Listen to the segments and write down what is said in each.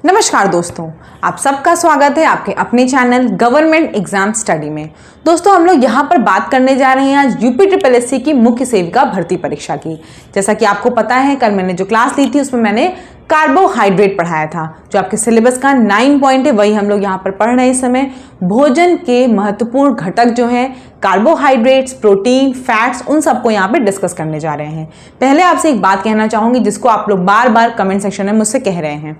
नमस्कार दोस्तों, आप सबका स्वागत है आपके अपने चैनल गवर्नमेंट एग्जाम स्टडी में। दोस्तों, हम लोग यहाँ पर बात करने जा रहे हैं आज यूपीट्रिपलएससी की मुख्य सेविका भर्ती परीक्षा की। जैसा कि आपको पता है, कल मैंने जो क्लास ली थी उसमें मैंने कार्बोहाइड्रेट पढ़ाया था, जो आपके सिलेबस का 9 पॉइंट है, वही हम लोग यहाँ पर पढ़ रहे हैं इस समय। भोजन के महत्वपूर्ण घटक जो हैं कार्बोहाइड्रेट्स, प्रोटीन, फैट्स, उन सबको यहाँ पे डिस्कस करने जा रहे हैं। पहले आपसे एक बात कहना चाहूँगी जिसको आप लोग बार बार कमेंट सेक्शन में मुझसे कह रहे हैं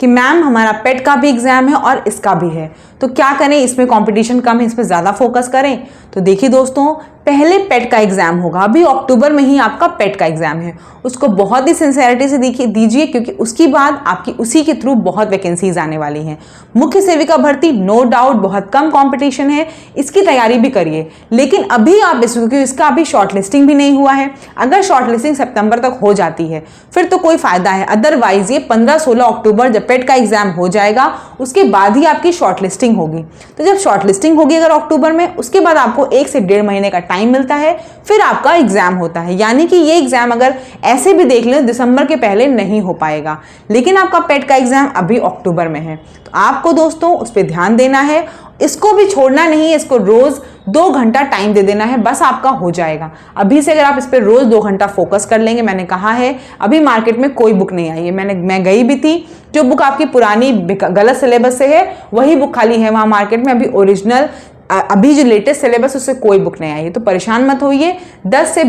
कि मैम हमारा पेट का भी एग्जाम है और इसका भी है, तो क्या करें, इसमें कंपटीशन कम है, इस पर ज़्यादा फोकस करें। तो देखिए दोस्तों, पहले पेट का एग्जाम होगा, अभी अक्टूबर में ही आपका पेट का एग्जाम है, उसको बहुत ही सिंसियरिटी से दीजिए क्योंकि उसके बाद आपकी उसी के थ्रू बहुत वैकेंसीज आने वाली हैं। मुख्य सेविका भर्ती नो डाउट बहुत कम कंपटीशन है, इसकी तैयारी भी करिए। लेकिन अभी आप क्योंकि इसका अभी शॉर्ट लिस्टिंग भी नहीं हुआ है, अगर शॉर्ट लिस्टिंग सितंबर तक हो जाती है फिर तो कोई फायदा है, अदरवाइज ये 15-16 अक्टूबर जब पेट का एग्जाम हो जाएगा उसके बाद ही आपकी शॉर्ट लिस्टिंग होगी। तो जब शॉर्ट लिस्टिंग होगी अगर अक्टूबर में, उसके बाद आपको 1 से 1.5 महीने का टाइम मिलता है, फिर आपका एग्जाम होता है। यानी कि ये एग्जाम अगर ऐसे भी देख लें दिसंबर के पहले नहीं हो पाएगा, लेकिन आपका पेट का एग्जाम अभी अक्टूबर में है। तो आपको दोस्तों उस पर ध्यान देना है, इसको भी छोड़ना नहीं है, इसको रोज 2 घंटा टाइम दे देना है, बस आपका हो जाएगा। अभी से अगर आप इस पर रोज 2 घंटा फोकस कर लेंगे, मैंने कहा है अभी मार्केट में कोई बुक नहीं आई है, मैं गई भी थी, जो बुक आपकी पुरानी गलत सिलेबस से है वही बुक खाली है वहां मार्केट में, अभी ओरिजिनल अभी जो लेटेस्ट सिलेबस उससे कोई बुक नहीं आई है। तो परेशान मत होइए, 10 या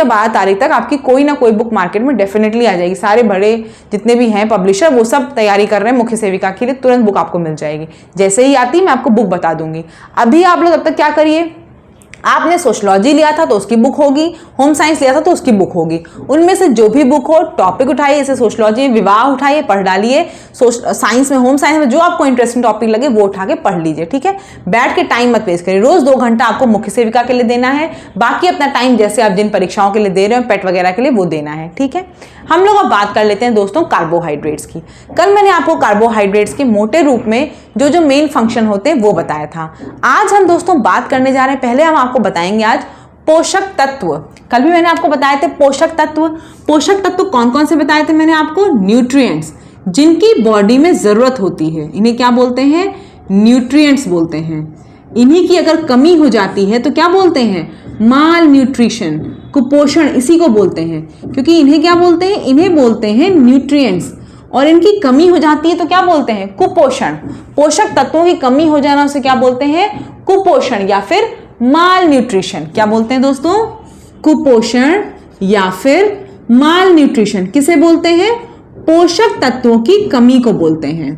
12 तारीख तक आपकी कोई ना कोई बुक मार्केट में डेफिनेटली आ जाएगी। सारे बड़े जितने भी हैं पब्लिशर वो सब तैयारी कर रहे हैं मुख्य सेविका के लिए, तुरंत बुक आपको मिल जाएगी। जैसे ही आती मैं आपको बुक बता दूंगी। अभी आप लोग तब तक क्या करिए, आपने सोशलॉजी लिया था तो उसकी बुक होगी, होम साइंस लिया था तो उसकी बुक होगी, उनमें से जो भी बुक हो टॉपिक उठाइए, जैसे सोशलॉजी विवाह उठाइए पढ़ डालिए, साइंस में होम साइंस में जो आपको इंटरेस्टिंग टॉपिक लगे वो उठा के पढ़ लीजिए। ठीक है, बैठ के टाइम मत वेस्ट करिए, रोज 2 घंटा आपको मुख्य सेविका के लिए देना है, बाकी अपना टाइम जैसे आप जिन परीक्षाओं के लिए दे रहे हो पेट वगैरह के लिए वो देना है। ठीक है, हम लोग अब बात कर लेते हैं दोस्तों कार्बोहाइड्रेट्स की। कल मैंने आपको कार्बोहाइड्रेट्स के मोटे रूप में जो मेन फंक्शन होते हैं वो बताया था। आज हम दोस्तों बात करने जा रहे हैं, पहले हम आपको बताएंगे आज पोषक तत्व। कल भी मैंने आपको बताए थे पोषक तत्व कौन कौन से बताए थे मैंने आपको, न्यूट्रिएंट्स, जिनकी बॉडी में जरूरत होती है, इन्हें क्या बोलते हैं, न्यूट्रिएंट्स बोलते हैं। इन्हीं की अगर कमी हो जाती है तो क्या बोलते हैं, माल न्यूट्रिशन, कुपोषण, इसी को बोलते हैं। क्योंकि इन्हें क्या बोलते हैं, इन्हें बोलते हैं न्यूट्रिएंट्स, और इनकी कमी हो जाती है तो क्या बोलते हैं, कुपोषण। पोषक तत्वों की कमी हो जाना उसे क्या बोलते हैं, कुपोषण या फिर माल न्यूट्रिशन। क्या बोलते हैं दोस्तों, कुपोषण या फिर माल न्यूट्रिशन। किसे बोलते हैं, पोषक तत्वों की कमी को बोलते हैं।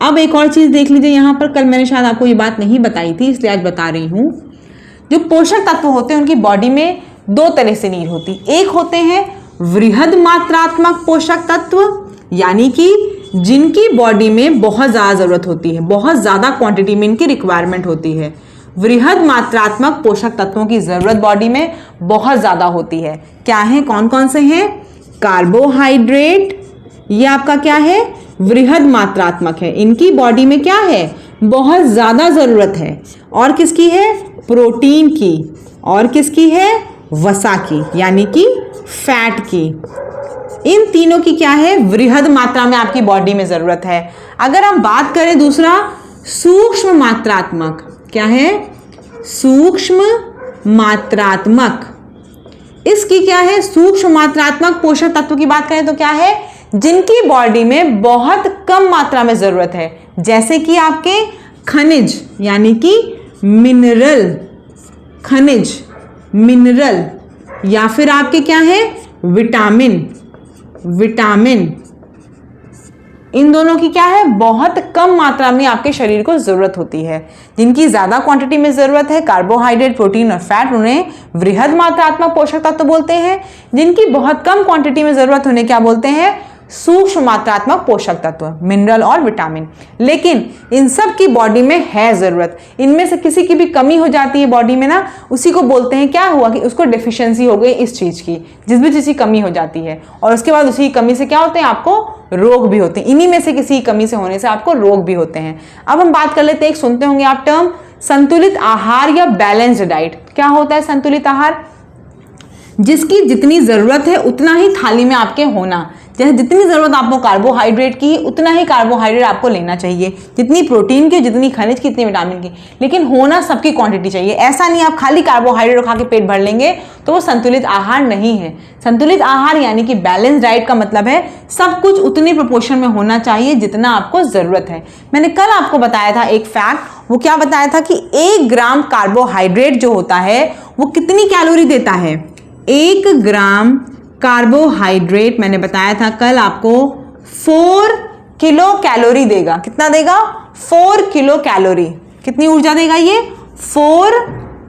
अब एक और चीज देख लीजिए यहाँ पर, कल मैंने शायद आपको ये बात नहीं बताई थी इसलिए आज बता रही हूं। जो पोषक तत्व होते हैं उनकी बॉडी में 2 तरह से नीड होती, एक होते हैं वृहद मात्रात्मक पोषक तत्व, यानी कि जिनकी बॉडी में बहुत ज्यादा जरूरत होती है, बहुत ज्यादा क्वांटिटी में इनकी रिक्वायरमेंट होती है। वृहद मात्रात्मक पोषक तत्वों की जरूरत बॉडी में बहुत ज्यादा होती है। क्या है, कौन कौन से हैं, कार्बोहाइड्रेट, ये आपका क्या है, वृहद मात्रात्मक है, इनकी बॉडी में क्या है, बहुत ज्यादा जरूरत है। और किसकी है, प्रोटीन की, और किसकी है, वसा की, यानी कि फैट की। इन तीनों की क्या है, वृहद मात्रा में आपकी बॉडी में जरूरत है। अगर हम बात करें दूसरा सूक्ष्म मात्रात्मक, क्या है, सूक्ष्म मात्रात्मक, इसकी क्या है, सूक्ष्म मात्रात्मक पोषक तत्व की बात करें तो क्या है, जिनकी बॉडी में बहुत कम मात्रा में जरूरत है, जैसे कि आपके खनिज, यानी कि मिनरल, खनिज, मिनरल, या फिर आपके क्या है, विटामिन, इन दोनों की क्या है, बहुत कम मात्रा में आपके शरीर को जरूरत होती है। जिनकी ज्यादा क्वांटिटी में जरूरत है, कार्बोहाइड्रेट, प्रोटीन और फैट, उन्हें वृहद मात्रात्मक पोषक तत्व बोलते हैं। जिनकी बहुत कम क्वांटिटी में जरूरत उन्हें क्या बोलते हैं, सूक्ष्म मात्रात्मक पोषक तत्व, मिनरल और विटामिन। लेकिन इन सब की बॉडी में है जरूरत, इनमें से किसी की भी कमी हो जाती है बॉडी में ना, उसी को बोलते हैं क्या हुआ, कि उसको डेफिशिएंसी हो गई इस चीज की, जिस भी चीज की कमी हो जाती है, और उसके बाद उसी कमी से क्या होते हैं, आपको रोग भी होते हैं। इन्हीं में से किसी कमी से होने से आपको रोग भी होते हैं। अब हम बात कर लेते हैं, एक सुनते होंगे आप टर्म संतुलित आहार या बैलेंस्ड डाइट। क्या होता है संतुलित आहार, जिसकी जितनी ज़रूरत है उतना ही थाली में आपके होना। जैसे जितनी ज़रूरत आपको कार्बोहाइड्रेट की उतना ही कार्बोहाइड्रेट आपको लेना चाहिए, जितनी प्रोटीन की, जितनी खनिज की, जितनी विटामिन की, लेकिन होना सबकी क्वांटिटी चाहिए। ऐसा नहीं आप खाली कार्बोहाइड्रेट खा के पेट भर लेंगे तो वो संतुलित आहार नहीं है। संतुलित आहार यानी कि बैलेंस डाइट का मतलब है सब कुछ उतने प्रोपोर्शन में होना चाहिए जितना आपको ज़रूरत है। मैंने कल आपको बताया था एक फैक्ट, वो क्या बताया था कि 1 ग्राम कार्बोहाइड्रेट जो होता है वो कितनी कैलोरी देता है। 1 ग्राम कार्बोहाइड्रेट मैंने बताया था कल आपको 4 किलो कैलोरी देगा। कितना देगा? 4 किलो कैलोरी। कितनी ऊर्जा देगा ये? 4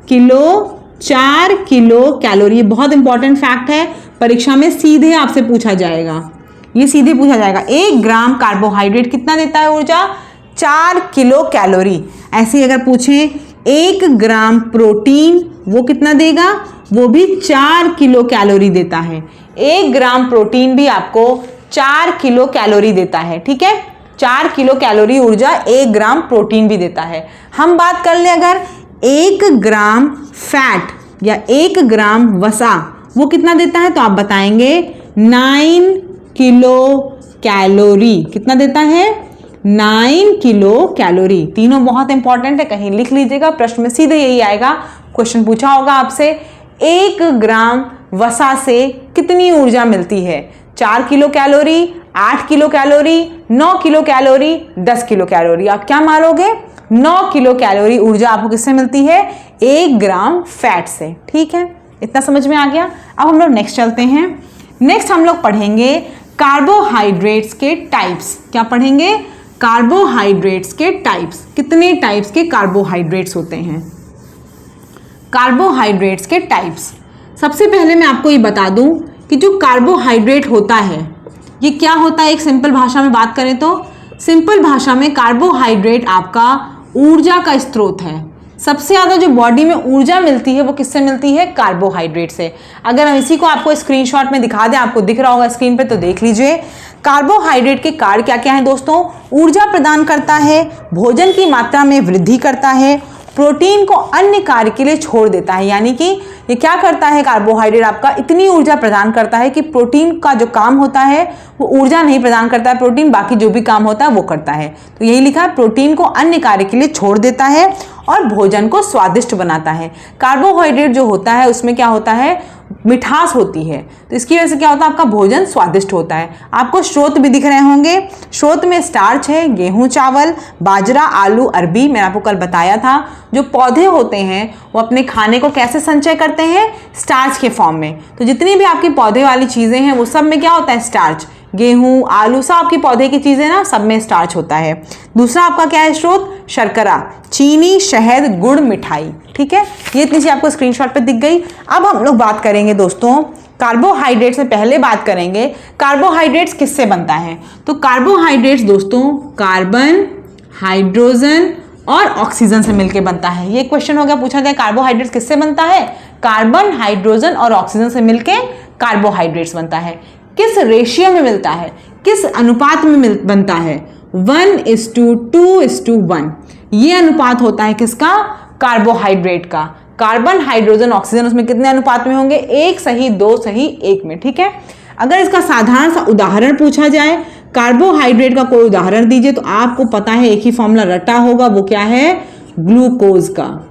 किलो, 4 किलो कैलोरी। बहुत इंपॉर्टेंट फैक्ट है, परीक्षा में सीधे आपसे पूछा जाएगा, ये सीधे पूछा जाएगा। 1 ग्राम कार्बोहाइड्रेट कितना देता है ऊर्जा? 4 किलो कैलोरी। ऐसे अगर पूछें 1 ग्राम प्रोटीन वो कितना देगा? वो भी 4 किलो कैलोरी देता है। 1 ग्राम प्रोटीन भी आपको 4 किलो कैलोरी देता है। ठीक है, 4 किलो कैलोरी ऊर्जा 1 ग्राम प्रोटीन भी देता है। हम बात कर ले अगर 1 ग्राम फैट या 1 ग्राम वसा वो कितना देता है, तो आप बताएंगे 9 किलो कैलोरी। कितना देता है? 9 किलो कैलोरी। तीनों बहुत इंपॉर्टेंट है, कहीं लिख लीजिएगा, प्रश्न में सीधे यही आएगा। क्वेश्चन पूछा होगा आपसे 1 ग्राम वसा से कितनी ऊर्जा मिलती है? 4 kilo calorie, 8 kilo calorie, 9 kilo calorie, 10 kilo calorie. आप क्या मानोगे? 9 किलो कैलोरी ऊर्जा आपको किससे मिलती है? 1 ग्राम फैट से। ठीक है, इतना समझ में आ गया। अब हम लोग नेक्स्ट चलते हैं। नेक्स्ट हम लोग पढ़ेंगे कार्बोहाइड्रेट्स के टाइप्स। क्या पढ़ेंगे? कार्बोहाइड्रेट्स के टाइप्स। कितने टाइप्स के कार्बोहाइड्रेट्स होते हैं? कार्बोहाइड्रेट्स के टाइप्स। सबसे पहले मैं आपको ये बता दूं कि जो कार्बोहाइड्रेट होता है ये क्या होता है। एक सिंपल भाषा में बात करें तो सिंपल भाषा में कार्बोहाइड्रेट आपका ऊर्जा का स्रोत है। सबसे ज़्यादा जो बॉडी में ऊर्जा मिलती है वो किससे मिलती है? कार्बोहाइड्रेट से। अगर हम इसी को आपको स्क्रीनशॉट में दिखा दें, आपको दिख रहा होगा स्क्रीन पे, तो देख लीजिए। कार्बोहाइड्रेट के कार्य क्या क्या हैं दोस्तों? ऊर्जा प्रदान करता है, भोजन की मात्रा में वृद्धि करता है, प्रोटीन को अन्य कार्य के लिए छोड़ देता है। यानी कि ये क्या करता है? कार्बोहाइड्रेट आपका इतनी ऊर्जा प्रदान करता है कि प्रोटीन का जो काम होता है वो ऊर्जा नहीं प्रदान करता है, प्रोटीन बाकी जो भी काम होता है वो करता है। तो यही लिखा है, प्रोटीन को अन्य कार्य के लिए छोड़ देता है और भोजन को स्वादिष्ट बनाता है। कार्बोहाइड्रेट जो होता है उसमें क्या होता है? मिठास होती है, तो इसकी वजह से क्या होता है? आपका भोजन स्वादिष्ट होता है। आपको स्रोत भी दिख रहे होंगे। स्रोत में स्टार्च है, गेहूं, चावल, बाजरा, आलू, अरबी। मैंने आपको कल बताया था जो पौधे होते हैं वो अपने खाने को कैसे संचय करते हैं? स्टार्च के फॉर्म में। तो जितनी भी आपकी पौधे वाली चीज़ें हैं वो सब में क्या होता है? स्टार्च। गेहूं, आलू, सब आपकी पौधे की चीज़ें ना, सब में स्टार्च होता है। दूसरा आपका क्या है स्रोत? शर्करा, चीनी, शहद, गुड़, मिठाई। ठीक है, ये इतनी सी आपको स्क्रीनशॉट पे दिख गई। अब हम लोग बात करेंगे दोस्तों कार्बोहाइड्रेट से पहले बात करेंगे कार्बोहाइड्रेट्स किससे बनता है। तो कार्बोहाइड्रेट्स दोस्तों कार्बन, हाइड्रोजन और ऑक्सीजन से मिलकर बनता है। ये क्वेश्चन हो गया, पूछा गया कार्बोहाइड्रेट्स किससे बनता है? कार्बन, हाइड्रोजन और ऑक्सीजन से मिलकर कार्बोहाइड्रेट्स बनता है। किस रेशियो में मिलता है? किस अनुपात में बनता है? 1:2:1। ये अनुपात होता है किसका? कार्बोहाइड्रेट का। कार्बन, हाइड्रोजन, ऑक्सीजन उसमें कितने अनुपात में होंगे? 1:2:1 में। ठीक है, अगर इसका साधारण सा उदाहरण पूछा जाए, कार्बोहाइड्रेट का कोई उदाहरण दीजिए, तो आपको पता है एक ही फॉर्मूला रटा होगा, वो क्या है? ग्लूकोज का।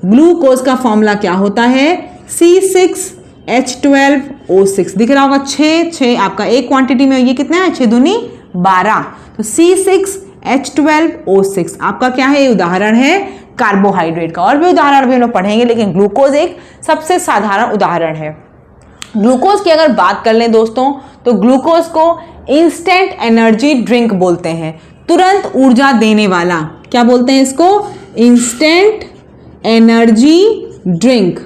ग्लूकोज का फॉर्मूला क्या होता है? C6H12O6। दिख रहा होगा 6 आपका एक क्वांटिटी में, ये कितना है? 6 दूनी 12। तो C6H12O6 आपका क्या है? ये उदाहरण है कार्बोहाइड्रेट का। और भी उदाहरण भी हम लोग पढ़ेंगे, लेकिन ग्लूकोज एक सबसे साधारण उदाहरण है। ग्लूकोज की अगर बात कर लें दोस्तों, तो ग्लूकोज को इंस्टेंट एनर्जी ड्रिंक बोलते हैं, तुरंत ऊर्जा देने वाला। क्या बोलते हैं इसको? इंस्टेंट एनर्जी ड्रिंक,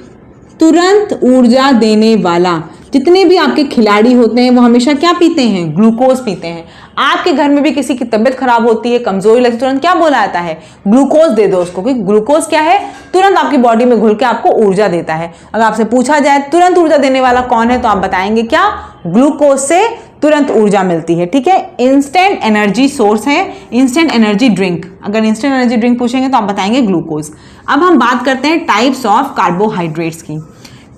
तुरंत ऊर्जा देने वाला। जितने भी आपके खिलाड़ी होते हैं वो हमेशा क्या पीते हैं? ग्लूकोज पीते हैं। आपके घर में भी किसी की तबीयत खराब होती है, कमजोरी लगती है, तुरंत क्या बोला जाता है? ग्लूकोज दे दो उसको, क्योंकि ग्लूकोज क्या है? तुरंत आपकी बॉडी में घुल के आपको ऊर्जा देता है। अगर आपसे पूछा जाए तुरंत ऊर्जा देने वाला कौन है, तो आप बताएंगे क्या? ग्लूकोज से तुरंत ऊर्जा मिलती है। ठीक है, इंस्टेंट एनर्जी सोर्स है, इंस्टेंट एनर्जी ड्रिंक। अगर इंस्टेंट एनर्जी ड्रिंक पूछेंगे तो आप बताएंगे ग्लूकोज। अब हम बात करते हैं टाइप्स ऑफ कार्बोहाइड्रेट्स की।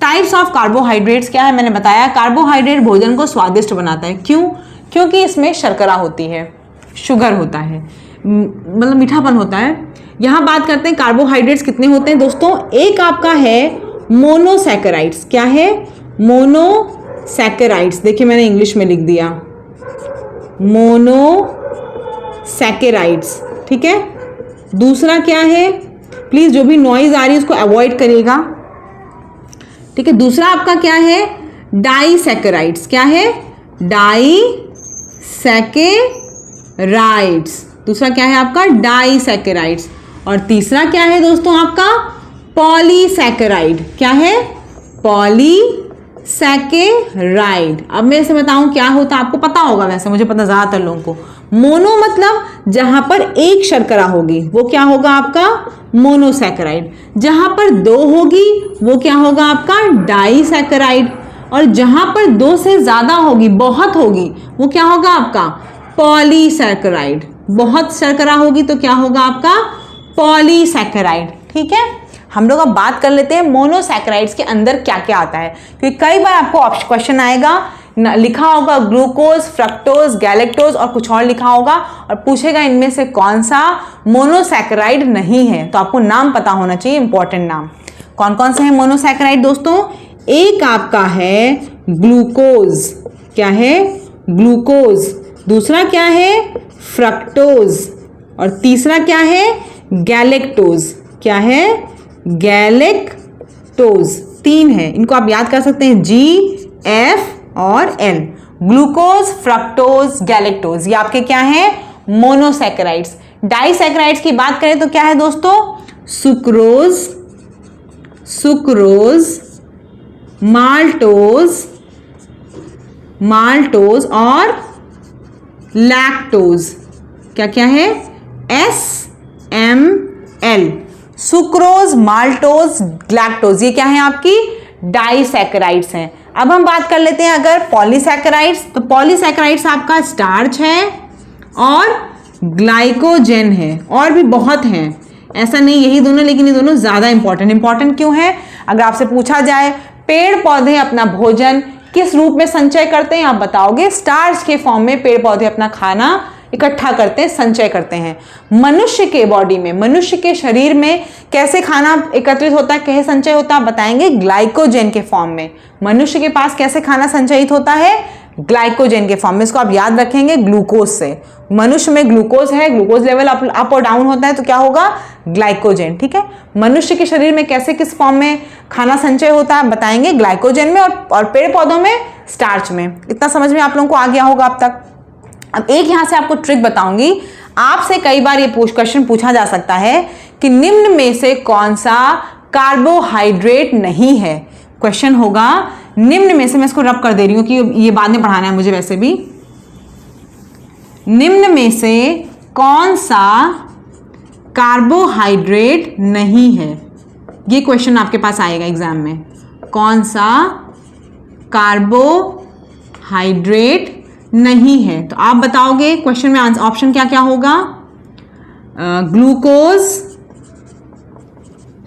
टाइप्स ऑफ कार्बोहाइड्रेट्स क्या है, मैंने बताया कार्बोहाइड्रेट भोजन को स्वादिष्ट बनाता है। क्यों? क्योंकि इसमें शर्करा होती है, शुगर होता है, मतलब मीठापन होता है। यहाँ बात करते हैं कार्बोहाइड्रेट्स कितने होते हैं दोस्तों। एक आपका है मोनोसैकेराइड्स। क्या है? मोनोसैकेराइड्स। देखिए मैंने इंग्लिश में लिख दिया मोनोसैकेराइड्स, ठीक है। दूसरा क्या है, प्लीज जो भी नॉइज आ रही है उसको अवॉइड करिएगा, ठीक है। दूसरा आपका क्या है, डाइसैकेराइड्स। क्या है? डाइसैकेराइड्स। दूसरा क्या है आपका? डाइसैकेराइड्स। और तीसरा क्या है दोस्तों आपका? पॉलीसैकेराइड। क्या है? पॉलीसैकेराइड। अब मैं इसे बताऊं क्या होता है, आपको पता होगा, वैसे मुझे पता ज्यादातर लोगों को। मोनो मतलब जहां पर एक शर्करा होगी वो क्या होगा आपका? मोनोसैकेराइड। जहां पर दो होगी वो क्या होगा आपका? डाइसैकेराइड। और जहां पर दो से ज्यादा होगी, बहुत होगी, वो क्या होगा आपका? पॉलीसैकेराइड। बहुत शर्करा होगी तो क्या होगा आपका? पॉलीसैकेराइड, ठीक है। हम लोग अब बात कर लेते हैं मोनोसैकेराइड्स के अंदर क्या क्या आता है, क्योंकि कई बार आपको क्वेश्चन आएगा, लिखा होगा ग्लूकोज, फ्रक्टोज, गैलेक्टोज और कुछ और लिखा होगा और पूछेगा इनमें से कौन सा मोनोसैकेराइड नहीं है, तो आपको नाम पता होना चाहिए, इंपॉर्टेंट नाम। कौन कौन से हैं मोनोसैकेराइड दोस्तों? एक आपका है ग्लूकोज। क्या है? ग्लूकोज। दूसरा क्या है? फ्रक्टोज। और तीसरा क्या है? गैलेक्टोज। क्या है? गैलेक्टोज। तीन है, इनको आप याद कर सकते हैं, GF और L। ग्लूकोज, फ्रक्टोज, गैलेक्टोज, ये आपके क्या है? मोनोसैकेराइड्स। डाइसैकेराइड्स की बात करें तो क्या है दोस्तों? सुक्रोज, सुक्रोज, माल्टोज और लैक्टोज। क्या क्या है? SML। सुक्रोज, माल्टोज, लैक्टोज, ये क्या है आपकी? डाइसैकेराइड्स हैं। अब हम बात कर लेते हैं अगर पॉलीसैकेराइड्स, तो पॉलीसैकेराइड्स आपका स्टार्च है और ग्लाइकोजन है, और भी बहुत हैं, ऐसा नहीं यही दोनों, लेकिन ये दोनों ज्यादा इंपॉर्टेंट क्यों है? अगर आपसे पूछा जाए पेड़ पौधे अपना भोजन किस रूप में संचय करते हैं, आप बताओगे स्टार्च के फॉर्म में पेड़ पौधे अपना खाना इकट्ठा करते हैं, संचय करते हैं। मनुष्य के बॉडी में, मनुष्य के शरीर में कैसे खाना एकत्रित होता है, कैसे संचय होता है, आप बताएंगे ग्लाइकोजन के फॉर्म में। मनुष्य के पास कैसे खाना संचयित होता है? ग्लाइकोजन के फॉर्म में। इसको आप याद रखेंगे ग्लूकोज से। मनुष्य में ग्लूकोज है, ग्लूकोज लेवल अप और डाउन होता है तो क्या होगा? ग्लाइकोजन, ठीक है। मनुष्य के शरीर में कैसे किस फॉर्म में खाना संचय होता है, बताएंगे ग्लाइकोजन में, और पेड़ पौधों में स्टार्च में। इतना समझ में आप लोगों को आ गया होगा अब तक। अब एक यहां से आपको ट्रिक बताऊंगी, आपसे कई बार ये क्वेश्चन पूछा जा सकता है कि निम्न में से कौन सा कार्बोहाइड्रेट नहीं है। क्वेश्चन होगा निम्न में से, मैं इसको रब कर दे रही हूं कि ये बाद में पढ़ाना है मुझे, वैसे भी निम्न में से कौन सा कार्बोहाइड्रेट नहीं है, ये क्वेश्चन आपके पास आएगा एग्जाम में। कौन सा कार्बोहाइड्रेट नहीं है, तो आप बताओगे क्वेश्चन में आंसर, ऑप्शन क्या क्या होगा? ग्लूकोज,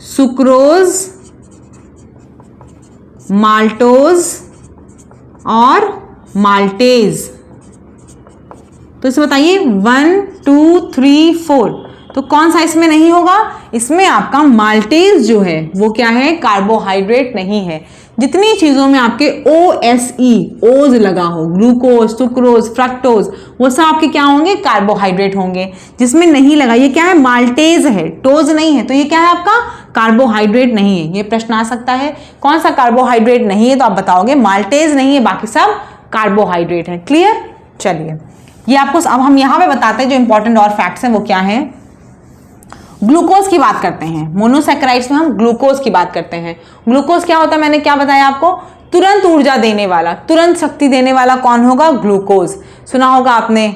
सुक्रोज, माल्टोज और माल्टेज। तो इसे बताइए 1 2 3 4, तो कौन सा इसमें नहीं होगा? इसमें आपका माल्टेज जो है वो क्या है? कार्बोहाइड्रेट नहीं है। जितनी चीजों में आपके ओज लगा हो, ग्लूकोज, सुक्रोज, फ्रक्टोज, वो सब आपके क्या होंगे? कार्बोहाइड्रेट होंगे। जिसमें नहीं लगा, ये क्या है? माल्टेज है, टोज नहीं है, तो ये क्या है आपका? कार्बोहाइड्रेट नहीं है। ये प्रश्न आ सकता है, कौन सा कार्बोहाइड्रेट नहीं है, तो आप बताओगे माल्टेज नहीं है, बाकी सब कार्बोहाइड्रेट है। क्लियर? चलिए, ये आपको अब हम यहां पे बताते हैं जो इंपॉर्टेंट और फैक्ट्स हैं वो क्या है। ग्लूकोज की बात करते हैं, मोनोसैकेराइड्स में हम ग्लूकोज की बात करते हैं। ग्लूकोज क्या होता है, मैंने क्या बताया आपको? तुरंत ऊर्जा देने वाला, तुरंत शक्ति देने वाला कौन होगा? ग्लूकोज। सुना होगा आपने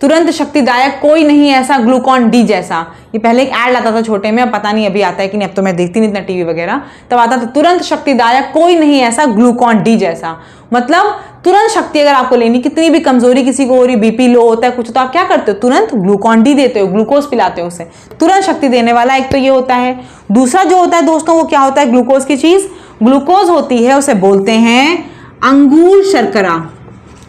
तुरंत शक्तिदायक कोई नहीं ऐसा ग्लूकॉन डी जैसा। ये पहले एक ऐड आता था छोटे में, अब पता नहीं अभी आता है कि नहीं, अब तो मैं देखती नहीं इतना टीवी वगैरह, तब आता था तुरंत शक्तिदायक कोई नहीं ऐसा ग्लूकॉन डी जैसा। मतलब तुरंत शक्ति अगर आपको लेनी, कितनी भी कमजोरी किसी को हो रही, बीपी लो होता है कुछ, तो आप क्या करते हो, तुरंत ग्लूकॉन डी देते हो, ग्लूकोज पिलाते हो उसे, तुरंत शक्ति देने वाला। एक तो ये होता है। दूसरा जो होता है दोस्तों वो क्या होता है, ग्लूकोज की चीज, ग्लूकोज होती है उसे बोलते हैं अंगूर शर्करा।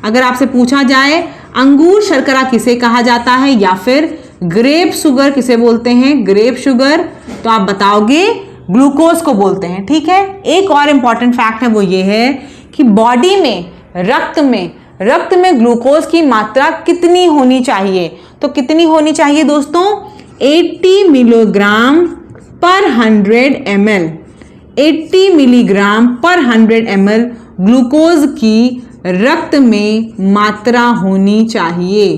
अगर आपसे पूछा जाए अंगूर शर्करा किसे कहा जाता है या फिर ग्रेप शुगर किसे बोलते हैं, ग्रेप शुगर, तो आप बताओगे ग्लूकोज को बोलते हैं। ठीक है। एक और इंपॉर्टेंट फैक्ट है वो ये है कि बॉडी में, रक्त में ग्लूकोज की मात्रा कितनी होनी चाहिए, तो कितनी होनी चाहिए दोस्तों, 80 मिलीग्राम पर 100 ml, 80 मिलीग्राम पर 100 ml ग्लूकोज की रक्त में मात्रा होनी चाहिए।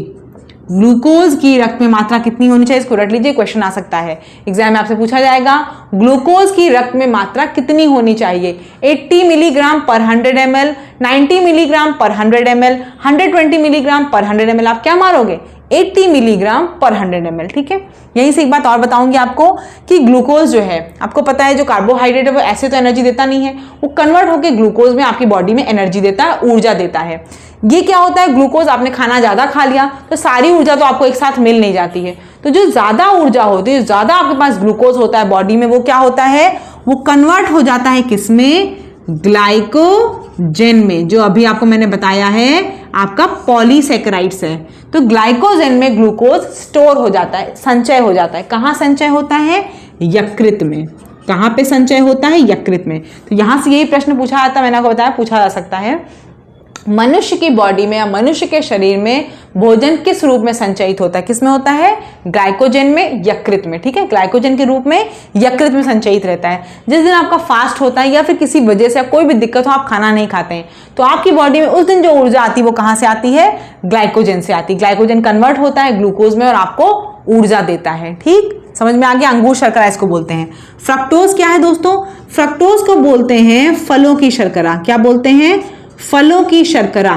ग्लूकोज की रक्त में मात्रा कितनी होनी चाहिए, इसको रट लीजिए, क्वेश्चन आ सकता है एग्जाम में, आपसे पूछा जाएगा ग्लूकोज की रक्त में मात्रा कितनी होनी चाहिए, 80 मिलीग्राम पर 100 ml, 90 मिलीग्राम पर 100 ml, 120 मिलीग्राम पर 100 ml, आप क्या मारोगे, 80 मिलीग्राम पर 100 ml। ठीक है। यहीं से एक बात और बताऊंगी आपको कि ग्लूकोज जो है, आपको पता है जो कार्बोहाइड्रेट है वो ऐसे तो एनर्जी देता नहीं है, वो कन्वर्ट होकर ग्लूकोज में आपकी बॉडी में एनर्जी देता है, ऊर्जा देता है। ये क्या होता है, ग्लूकोज आपने खाना ज्यादा खा लिया तो सारी ऊर्जा तो आपको एक साथ मिल नहीं जाती है, तो जो ज्यादा ऊर्जा होती है, जो ज्यादा आपके पास ग्लूकोज होता है बॉडी में, वो क्या होता है, वो कन्वर्ट हो जाता है किसमें, ग्लाइकोजेन में, जो अभी आपको मैंने बताया है आपका पॉलीसेकेराइड्स है। तो ग्लाइकोजेन में ग्लूकोज स्टोर हो जाता है, संचय हो जाता है। कहाँ संचय होता है, यकृत में। कहाँ पे संचय होता है, यकृत में। तो यहां से यही प्रश्न पूछा जाता है, मैंने आपको बताया पूछा जा सकता है, मनुष्य की बॉडी में या मनुष्य के शरीर में भोजन किस रूप में संचयित होता है, किस में होता है, ग्लाइकोजन में, यकृत में। ठीक है। ग्लाइकोजन के रूप में यकृत में संचयित रहता है। जिस दिन आपका फास्ट होता है या फिर किसी वजह से कोई भी दिक्कत हो, आप खाना नहीं खाते हैं, तो आपकी बॉडी में उस दिन जो ऊर्जा आती है वो कहां से आती है, ग्लाइकोजन से आती है। ग्लाइकोजन कन्वर्ट होता है ग्लूकोज में और आपको ऊर्जा देता है। ठीक, समझ में आ गया। अंगूर शर्करा इसको बोलते हैं। फ्रक्टोज क्या है दोस्तों, फ्रक्टोज को बोलते हैं फलों की शर्करा। क्या बोलते हैं, फलों की शर्करा।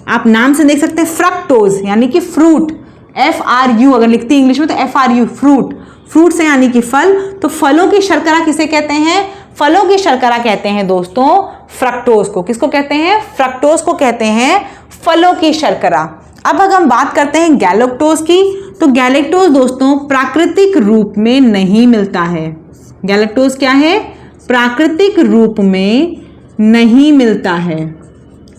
आप नाम से देख सकते हैं फ्रक्टोज यानी कि फ्रूट, FRU अगर लिखते हैं इंग्लिश में तो FRU, फ्रूट, फ्रूट से यानी कि फल। तो फलों की शर्करा किसे कहते हैं, फलों की शर्करा कहते हैं दोस्तों फ्रक्टोज को। किसको कहते हैं, फ्रक्टोज को कहते हैं फलों की शर्करा। अब अगर हम बात करते हैं गैलेक्टोज की, तो गैलेक्टोज दोस्तों प्राकृतिक रूप में नहीं मिलता है। गैलेक्टोज क्या है, प्राकृतिक रूप में नहीं मिलता है।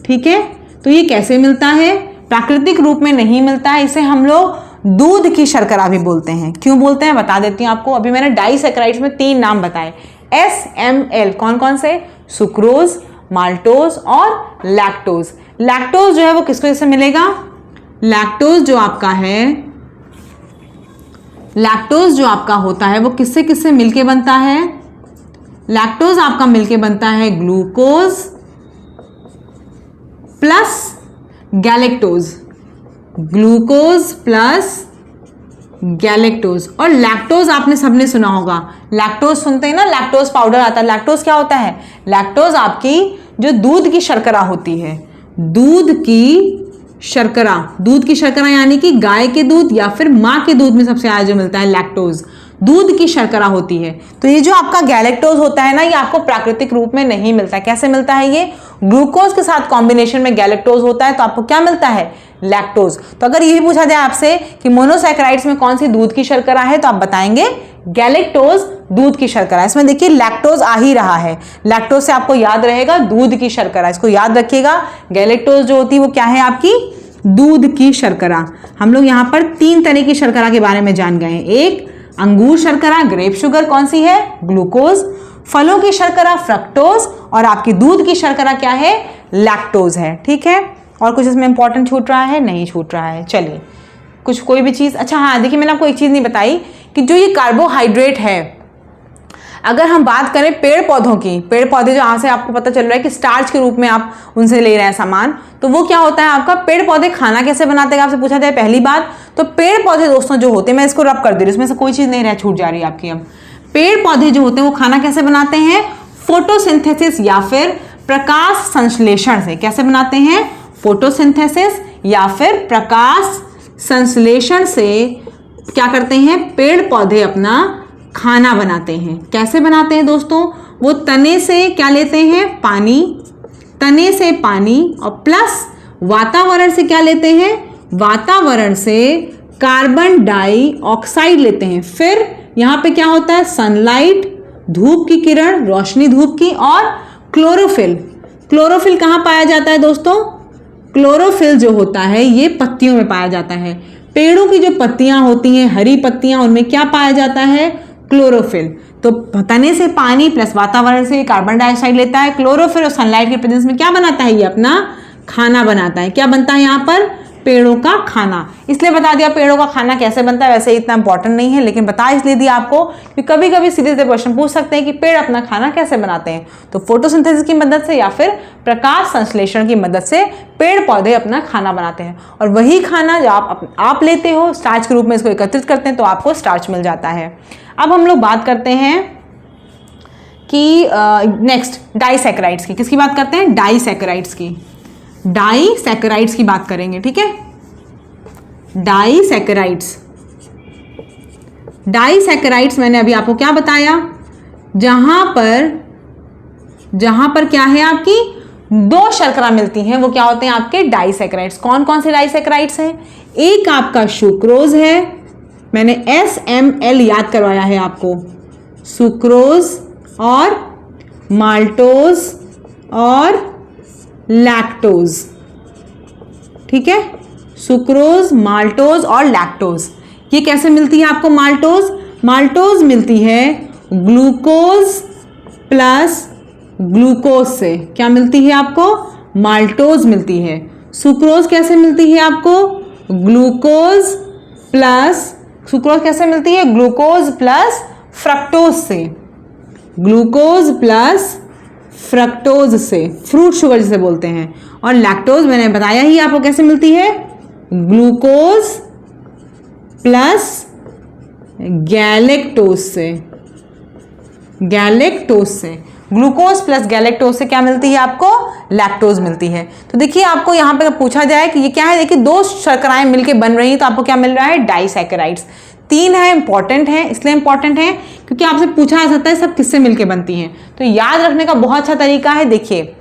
ठीक है। तो ये कैसे मिलता है, प्राकृतिक रूप में नहीं मिलता है, इसे हम लोग दूध की शर्करा भी बोलते हैं। क्यों बोलते हैं बता देती हूं आपको। अभी मैंने डाइसैकेराइड्स में 3 नाम बताए, SML, कौन कौन से, सुक्रोज, माल्टोज और लैक्टोज। लैक्टोज जो है वो किसको से मिलेगा, लैक्टोज जो आपका है, लैक्टोज जो आपका होता है वो किससे किससे मिलके बनता है, लैक्टोज आपका मिलके बनता है glucose plus galactose, glucose plus galactose. और लैक्टोज आपने सबने सुना होगा, लैक्टोज सुनते हैं ना, लैक्टोज पाउडर आता है। लैक्टोज क्या होता है, लैक्टोज आपकी जो दूध की शर्करा होती है, दूध की शर्करा, दूध की शर्करा यानी कि गाय के दूध या फिर माँ के दूध में सबसे ज्यादा जो मिलता है लैक्टोज, दूध की शर्करा होती है। तो ये जो आपका गैलेक्टोज होता है ना, ये आपको प्राकृतिक रूप में नहीं मिलता। कैसे मिलता है, ये ग्लूकोज के साथ कॉम्बिनेशन में गैलेक्टोज होता है, तो आपको क्या मिलता है, लैक्टोज। तो अगर ये भी पूछा जाए आपसे कि मोनोसैकेराइड्स में कौन सी दूध की शर्करा है, तो आप बताएंगे गैलेक्टोज दूध की शर्करा। इसमें देखिए लैक्टोज आ ही रहा है, लैक्टोज से आपको याद रहेगा दूध की शर्करा, इसको याद रखिएगा। गैलेक्टोज जो होती है वो क्या है, आपकी दूध की शर्करा। हम लोग यहाँ पर 3 तरह की शर्करा के बारे में जान गए। एक अंगूर शर्करा, ग्रेप शुगर कौन सी है, ग्लूकोज, फलों की शर्करा फ्रक्टोज, और आपकी दूध की शर्करा क्या है, लैक्टोज है। ठीक है। और कुछ इसमें इंपॉर्टेंट छूट रहा है, नहीं छूट रहा है। चलिए कुछ कोई भी चीज, अच्छा हाँ देखिए मैंने आपको एक चीज नहीं बताई कि जो ये कार्बोहाइड्रेट है, अगर हम बात करें पेड़ पौधों की, पेड़ पौधे जो यहाँ से आपको पता चल रहा है कि स्टार्च के रूप में आप उनसे ले रहे हैं सामान, तो वो क्या होता है आपका, पेड़ पौधे खाना कैसे बनाते हैं आपसे पूछा जाए पहली बात, तो पेड़ पौधे दोस्तों जो होते हैं, मैं इसको रब कर दे रही हूँ, इसमें से कोई चीज नहीं रह छूट जा रही है आपकी। अब पेड़ पौधे जो होते हैं वो खाना कैसे बनाते हैं, फोटोसिंथेसिस या फिर प्रकाश संश्लेषण से। कैसे बनाते हैं, फोटोसिंथेसिस या फिर प्रकाश संश्लेषण से क्या करते हैं, पेड़ पौधे अपना खाना बनाते हैं। कैसे बनाते हैं दोस्तों, वो तने से क्या लेते हैं, पानी, तने से पानी और प्लस वातावरण से क्या लेते हैं, वातावरण से कार्बन डाइऑक्साइड लेते हैं। फिर यहाँ पे क्या होता है, सनलाइट, धूप की किरण, रोशनी धूप की, और क्लोरोफिल। क्लोरोफिल कहाँ पाया जाता है दोस्तों, क्लोरोफिल जो होता है ये पत्तियों में पाया जाता है। पेड़ों की जो पत्तियां होती हैं, हरी पत्तियां, उनमें क्या पाया जाता है, क्लोरोफिल। तो तने से पानी प्लस वातावरण से कार्बन डाइऑक्साइड लेता है, क्लोरोफिल और सनलाइट के प्रेजेंस में क्या बनाता है, ये अपना खाना बनाता है। क्या बनता है यहाँ पर, पेड़ों का खाना। इसलिए बता दिया पेड़ों का खाना कैसे बनता है, वैसे इतना इंपॉर्टेंट नहीं है, लेकिन बता इसलिए दिया आपको कि कभी कभी सीधे सीधे क्वेश्चन पूछ सकते हैं कि पेड़ अपना खाना कैसे बनाते हैं। तो फोटोसिंथेसिस की मदद से या फिर प्रकाश संश्लेषण की मदद से पेड़ पौधे अपना खाना बनाते हैं, और वही खाना जो आप लेते हो स्टार्च के रूप में इसको एकत्रित करते हैं तो आपको स्टार्च मिल जाता है। अब हम लोग बात करते हैं कि नेक्स्ट डाइसैकेराइड्स की। किसकी बात करते हैं, डाइसैकेराइड्स की। डाइसैकेराइड्स की बात करेंगे, ठीक है। डाइसैकेराइड्स, डाइसैकेराइड्स मैंने अभी आपको क्या बताया, जहां पर क्या है, आपकी दो शर्करा मिलती हैं, वो क्या होते हैं आपके डाइसैकेराइड्स। कौन कौन से डाइसैकेराइड्स हैं, एक आपका सुक्रोज है, मैंने SML याद करवाया है आपको, सुक्रोज और माल्टोज और लैक्टोज, ठीक है। सुक्रोज, माल्टोज और लैक्टोज। ये कैसे मिलती है आपको, माल्टोज मिलती है ग्लूकोज प्लस ग्लूकोज से। क्या मिलती है आपको, माल्टोज मिलती है। सुक्रोज कैसे मिलती है आपको, ग्लूकोज कैसे मिलती है, ग्लूकोज प्लस फ्रक्टोज से, ग्लूकोज प्लस फ्रक्टोज से, फ्रूट शुगर जिसे बोलते हैं। और लैक्टोज मैंने बताया ही आपको कैसे मिलती है, ग्लूकोज प्लस गैलेक्टोज से, ग्लूकोज प्लस गैलेक्टोज से क्या मिलती है आपको, लैक्टोज मिलती है। तो देखिए आपको यहां पे पूछा जाए कि ये क्या है, देखिए दो शर्कराएं मिलकर बन रही हैं, तो आपको क्या मिल रहा है, डाइसैकेराइड्स। तीन है, इंपॉर्टेंट है, इसलिए इंपॉर्टेंट है क्योंकि आपसे पूछा जा सकता है सब किससे मिलकर बनती हैं। तो याद रखने का बहुत अच्छा तरीका है, देखिए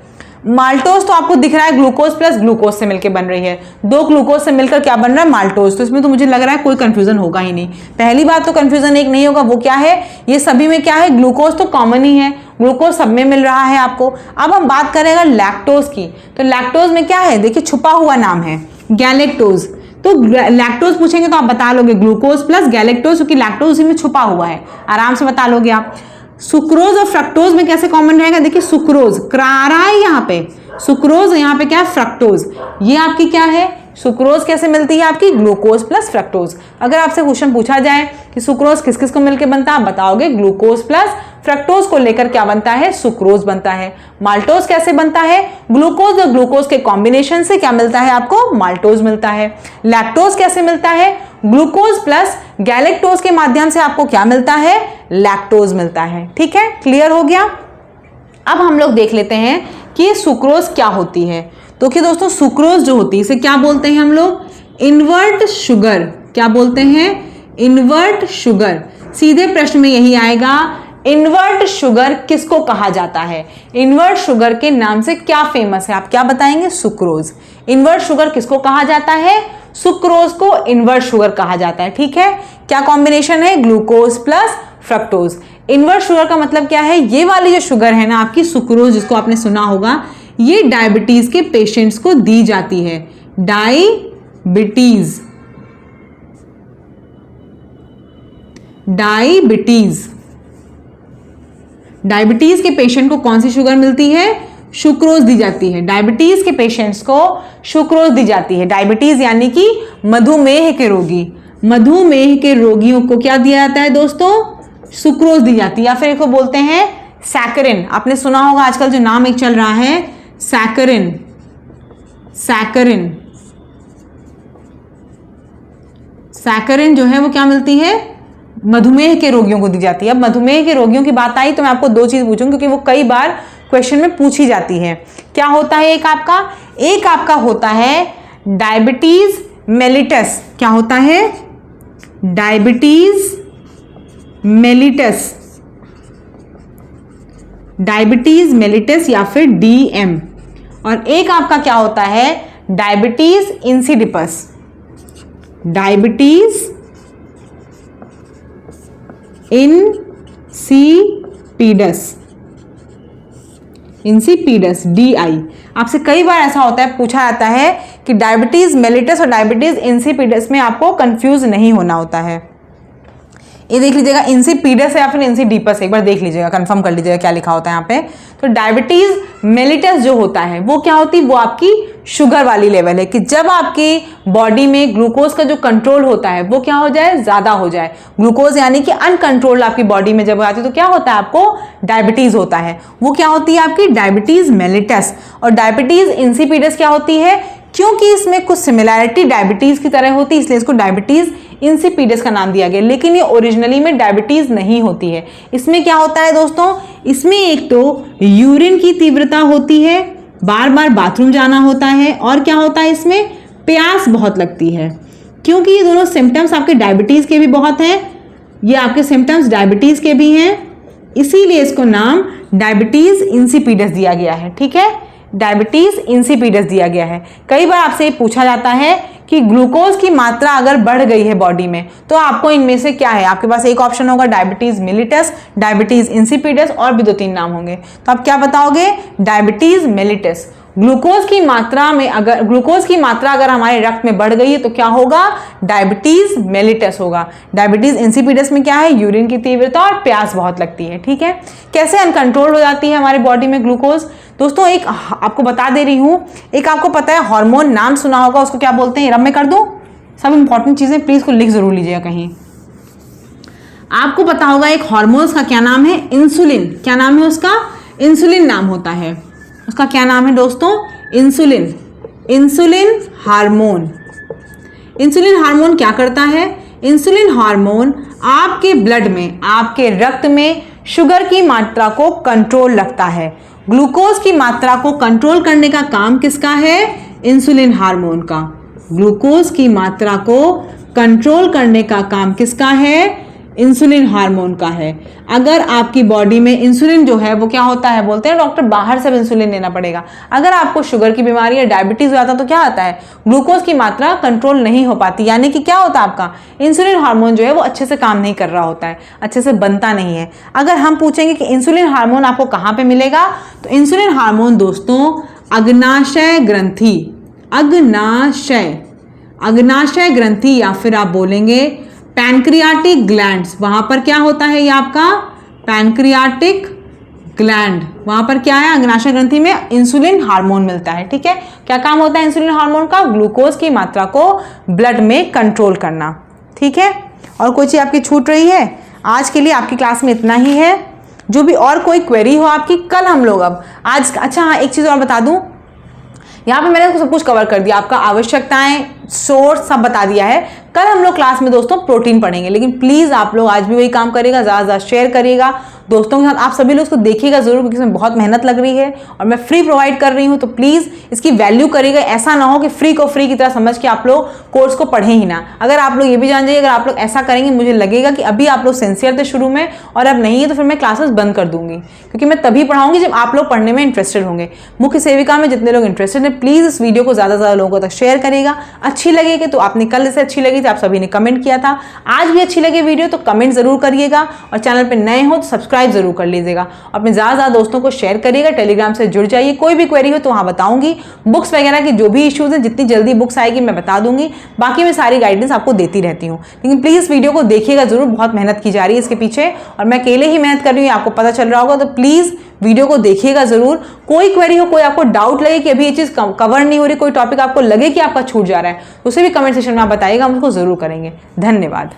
माल्टोज तो आपको दिख रहा है ग्लूकोज प्लस ग्लूकोज से मिलकर बन रही है, दो ग्लूकोज से मिलकर क्या बन रहा है, माल्टोज। तो इसमें तो मुझे लग रहा है कोई कंफ्यूजन होगा ही नहीं। पहली बात तो कंफ्यूजन एक नहीं होगा, वो क्या है, ये सभी में क्या है, ग्लूकोज तो कॉमन ही है, ग्लूकोज सब में मिल रहा है आपको। अब हम बात करेंगे लैक्टोज की, तो लैक्टोज में क्या है, देखिए छुपा हुआ नाम है गैलेक्टोज। तो लैक्टोज पूछेंगे तो आप बता लोगे ग्लूकोज प्लस गैलेक्टोज, क्योंकि लैक्टोज उसी में छुपा हुआ है, आराम से बता लोगे आप। सुक्रोज और फ्रक्टोज में कैसे कॉमन रहेगा, देखिए सुक्रोज क्रारा है यहाँ पे, सुक्रोज यहाँ पे क्या है, फ्रक्टोज। ये आपकी क्या है, सुक्रोज कैसे मिलती है आपकी, ग्लूकोज प्लस फ्रक्टोज। अगर आपसे क्वेश्चन पूछा जाए कि सुक्रोज किस किस को मिलकर बनता है, आप बताओगे ग्लूकोज प्लस फ्रक्टोज को लेकर क्या बनता है, सुक्रोज बनता है। माल्टोज कैसे बनता है, ग्लूकोज और ग्लूकोज के कॉम्बिनेशन से क्या मिलता है आपको, माल्टोज मिलता है। लैक्टोज कैसे मिलता है, ग्लूकोज प्लस गैलेक्टोज के माध्यम से आपको क्या मिलता है, लैक्टोज मिलता है। ठीक है, क्लियर हो गया। अब हम लोग देख लेते हैं कि सुक्रोज क्या होती है। तो कि दोस्तों सुक्रोज जो होती है इसे क्या बोलते हैं हम लोग, इन्वर्ट शुगर। क्या बोलते हैं, इन्वर्ट शुगर। सीधे प्रश्न में यही आएगा, इन्वर्ट शुगर किसको कहा जाता है, इन्वर्ट शुगर के नाम से क्या फेमस है, आप क्या बताएंगे, सुक्रोज। इन्वर्ट शुगर किसको कहा जाता है, सुक्रोज को इन्वर्ट शुगर कहा जाता है। ठीक है, क्या कॉम्बिनेशन है, glucose plus fructose. Invert sugar का मतलब क्या है, ये वाली जो शुगर है ना आपकी सुक्रोज, जिसको आपने सुना होगा, ये डायबिटीज के पेशेंट्स को दी जाती है। डायबिटीज, डायबिटीज, डायबिटीज के पेशेंट को कौन सी शुगर मिलती है, सुक्रोज दी जाती है। डायबिटीज के पेशेंट्स को सुक्रोज दी जाती है। डायबिटीज यानी कि मधुमेह के रोगी, मधुमेह के रोगियों को क्या दिया जाता है दोस्तों, सुक्रोज दी जाती है, या फिर इसको बोलते हैं सैकरिन। आपने सुना होगा आजकल जो नाम एक चल रहा है सैकरिन, सैकरिन, सैकरिन जो है वो क्या मिलती है, मधुमेह के रोगियों को दी जाती है। अब मधुमेह के रोगियों की बात आई तो मैं आपको दो चीज पूछूंगी क्योंकि वो कई बार क्वेश्चन में पूछी जाती है। क्या होता है, एक आपका होता है डायबिटीज मेलिटस क्या होता है? डायबिटीज मेलिटस, डायबिटीज मेलिटस या फिर DM। और एक आपका क्या होता है? Diabetes insidipus, diabetes insipidus, insipidus DI। आपसे कई बार ऐसा होता है, पूछा जाता है कि डायबिटीज मेलिटस और डायबिटीज इंसिपिडस में आपको कंफ्यूज नहीं होना होता है। ये देख लीजिएगा, इंसिपिडस है या फिर इंसिडिपस, एक बार देख लीजिएगा, कंफर्म कर लीजिएगा क्या लिखा होता है यहाँ पे। तो डायबिटीज मेलिटस जो होता है वो क्या होती है? वो आपकी शुगर वाली लेवल है कि जब आपकी बॉडी में ग्लूकोज का जो कंट्रोल होता है वो क्या हो जाए? ज्यादा हो जाए। ग्लूकोज यानी कि अनकंट्रोल्ड आपकी बॉडी में जब आती है तो क्या होता है? आपको डायबिटीज होता है। वो क्या होती है? आपकी डायबिटीज मेलिटस। और डायबिटीज इंसिपिडस क्या होती है? क्योंकि इसमें कुछ सिमिलैरिटी डायबिटीज की तरह होती है इसलिए इसको डायबिटीज इंसिपिडस का नाम दिया गया, लेकिन ये ओरिजिनली में डायबिटीज नहीं होती है। इसमें क्या होता है दोस्तों? इसमें एक तो यूरिन की तीव्रता होती है, बार बार बाथरूम जाना होता है, और क्या होता है? इसमें प्यास बहुत लगती है। क्योंकि ये दोनों सिम्टम्स आपके डायबिटीज के भी बहुत हैं, ये आपके सिम्टम्स डायबिटीज के भी हैं, इसीलिए इसको नाम डायबिटीज इंसिपिडस दिया गया है। ठीक है, डायबिटीज इंसिपिडस दिया गया है। कई बार आपसे ये पूछा जाता है कि ग्लूकोज की मात्रा अगर बढ़ गई है बॉडी में तो आपको इनमें से क्या है? आपके पास एक ऑप्शन होगा डायबिटीज मेलिटस, डायबिटीज इंसिपिडस, और भी 2-3 नाम होंगे। तो आप क्या बताओगे? Diabetes mellitus. ग्लूकोज की मात्रा में अगर हमारे रक्त में बढ़ गई है तो क्या होगा? डायबिटीज मेलिटस होगा। डायबिटीज इंसिपिडस में क्या है? यूरिन की तीव्रता और प्यास बहुत लगती है। ठीक है, कैसे अनकंट्रोल हो जाती है हमारे बॉडी में ग्लूकोज? दोस्तों एक आपको बता दे रही हूं, एक आपको पता है हार्मोन, नाम सुना होगा, उसको क्या बोलते हैं? रब में कर दूं? सब इंपॉर्टेंट चीजें प्लीज को लिख जरूर लीजिएगा कहीं। आपको पता होगा एक हार्मोन का क्या नाम है? इंसुलिन। क्या नाम है उसका? इंसुलिन नाम होता है उसका। क्या नाम है दोस्तों? Insulin. Insulin hormone. Insulin hormone क्या करता है? इंसुलिन हार्मोन आपके ब्लड में, आपके रक्त में शुगर की मात्रा को कंट्रोल रखता है। ग्लूकोज की मात्रा को कंट्रोल करने का काम किसका है? इंसुलिन हार्मोन का। ग्लूकोज की मात्रा को कंट्रोल करने का काम किसका है? इंसुलिन हार्मोन का है। अगर आपकी बॉडी में इंसुलिन जो है वो क्या होता है? बोलते हैं डॉक्टर बाहर से इंसुलिन लेना पड़ेगा। अगर आपको शुगर की बीमारी या डायबिटीज हो जाता तो क्या आता है? ग्लूकोज की मात्रा कंट्रोल नहीं हो पाती, यानी कि क्या होता है? आपका इंसुलिन हार्मोन जो है वो अच्छे से काम नहीं कर रहा होता है, अच्छे से बनता नहीं है। अगर हम पूछेंगे कि इंसुलिन हार्मोन आपको कहाँ पे मिलेगा, तो इंसुलिन हार्मोन दोस्तों अग्नाशय ग्रंथि, अग्नाशय ग्रंथि, या फिर आप बोलेंगे पैनक्रियाटिक ग्लैंड्स, वहां पर क्या होता है? ये आपका पैनक्रियाटिक ग्लैंड, वहां पर क्या है? अग्नाशय ग्रंथि में इंसुलिन हार्मोन मिलता है। ठीक है, क्या काम होता है इंसुलिन हार्मोन का? ग्लूकोज की मात्रा को ब्लड में कंट्रोल करना। ठीक है, और कोई चीज आपकी छूट रही है? आज के लिए आपकी क्लास में इतना ही है। जो भी और कोई क्वेरी हो आपकी, कल हम लोग आज अच्छा हाँ, एक चीज और बता दूं, यहाँ पे मैंने सब कुछ कवर कर दिया, आपका आवश्यकताएं, सोर्स सब बता दिया है। कल हम लोग क्लास में दोस्तों प्रोटीन पढ़ेंगे, लेकिन प्लीज आप लोग आज भी वही काम करिएगा, ज्यादा ज्यादा शेयर करिएगा दोस्तों के साथ। आप सभी लोग इसको देखिएगा जरूर, क्योंकि इसमें बहुत मेहनत लग रही है और मैं फ्री प्रोवाइड कर रही हूँ, तो प्लीज इसकी वैल्यू करिएगा। ऐसा ना हो कि फ्री को फ्री की तरह समझ के आप लोग कोर्स को पढ़े ही ना। अगर आप लोग ये भी जान जाइए, अगर आप लोग ऐसा करेंगे, मुझे लगेगा कि अभी आप लोग सिंसियर थे शुरू में और अब नहीं है, तो फिर मैं क्लासेस बंद कर दूंगी, क्योंकि मैं तभी पढ़ाऊंगी जब आप लोग पढ़ने में इंटरेस्टेड होंगे। मुख्य सेविका में जितने लोग इंटरेस्टेड हैं, प्लीज इस वीडियो को ज्यादा से ज्यादा लोगों तक शेयर करिएगा। अच्छी लगेगी तो आपने कल से अच्छी लगी थी, आप सभी ने कमेंट किया था, आज भी अच्छी लगे वीडियो तो कमेंट जरूर करिएगा, और चैनल पे नए हो तो सब्सक्राइब जरूर कर लीजिएगा। अपने ज्यादा ज्यादा दोस्तों को शेयर करिएगा, टेलीग्राम से जुड़ जाइए। कोई भी क्वेरी हो तो वहां बताऊंगी, बुक्स वगैरह की जो भी इश्यूज हैं, जितनी जल्दी बुक्स आएगी मैं बता दूंगी। बाकी मैं सारी गाइडेंस आपको देती रहती हूँ, लेकिन प्लीज वीडियो को देखिएगा जरूर, बहुत मेहनत की जा रही है इसके पीछे, और मैं अकेले ही मेहनत कर रही हूँ, आपको पता चल रहा होगा। तो प्लीज वीडियो को देखिएगा जरूर। कोई क्वेरी हो, कोई आपको डाउट लगे कि अभी ये चीज कवर नहीं हो रही, कोई टॉपिक आपको लगे कि आपका छूट जा रहा है, उसे भी कमेंट सेक्शन में आप बताइएगा, हम उसको जरूर करेंगे। धन्यवाद।